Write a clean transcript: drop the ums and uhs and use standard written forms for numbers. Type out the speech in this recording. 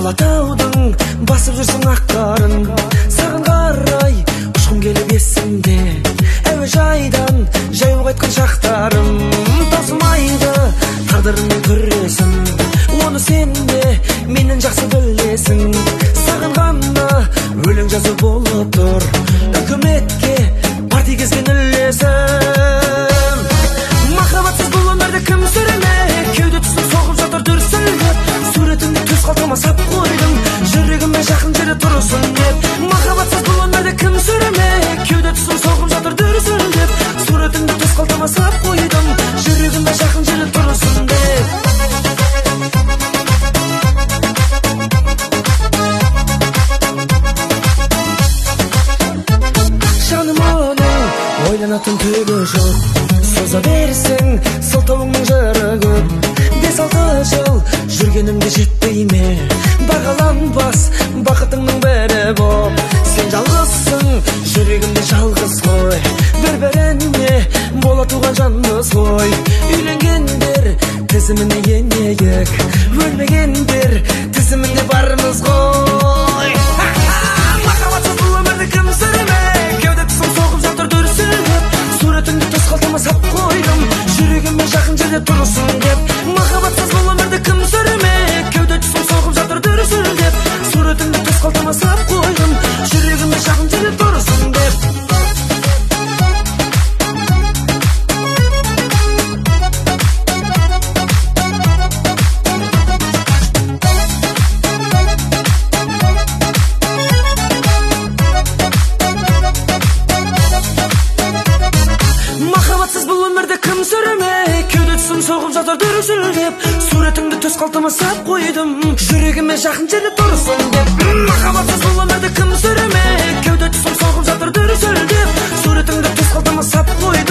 Алатаудың басып жүрсің ақ қарын, саған қарай ұшқым келіп есімде. Әуежайдан жаяу қайтқан шақтарым, таусылмайды тағдырыңмен күресім. Оны сен де менен жақсы білесің. Саған ғана өлең жазу болып тұр, үкіметке парти кезген үлесім. Махаббатсыз бұл өмірді кім сүремек, кеуде түсіп соғып жатыр дүрсілдеп. Суретіңді төс қалтама сап қойдым, жүрегіме жақын жері тұрсын деп. Махаббатсыз бұл өмірді кім сүремек, кеуде түсіп соғып жатыр дүрсілдеп. Суретіңді төс қалтама сап қойдым, жүрегіме жақын жері тұрсын деп. Жаным оның ойланатын түгі жоқ, соза берсең сылтауыңның жыры көп. 5-6 жыл жүргенімде жетпей ме, бағаланбас бақытыңның бірі боп. Сен жалғызсың, жүрегімде жалғыз ғой, бір-біріне бола туған жанбыз ғой. Үйленгендер тізіміне енейік, өлмегендер тізімінде бармыз ғой. Махаббатсыз бұл өмірді кім сүремек, кеуде түсім соғып жатыр дүрсілдеп. Суретіңді төс қалтама сап қойдым, жүрегіме жақын жерде тұрсын деп. Махаббатсыз бұл өмірді кім сүремек, кеуде түсім соғып жатыр дүрсілдеп. Суретіңді төс қалтама сап қойдым, жүрегіме жақын жерде тұрсын деп. Махаббатсыз бұл өмірді кім сүремек, кеуде түсім соғып жатыр дүрсілдеп. Суретіңді төс қалтама сап қойдым, жүрегіме жақын жерде тұрсын деп. Махаббатсыз бұл өмірді кім сүремек, кеуде түсім соғып жатыр дүрсілдеп. Суретіңді төс қалтама сап қойдым.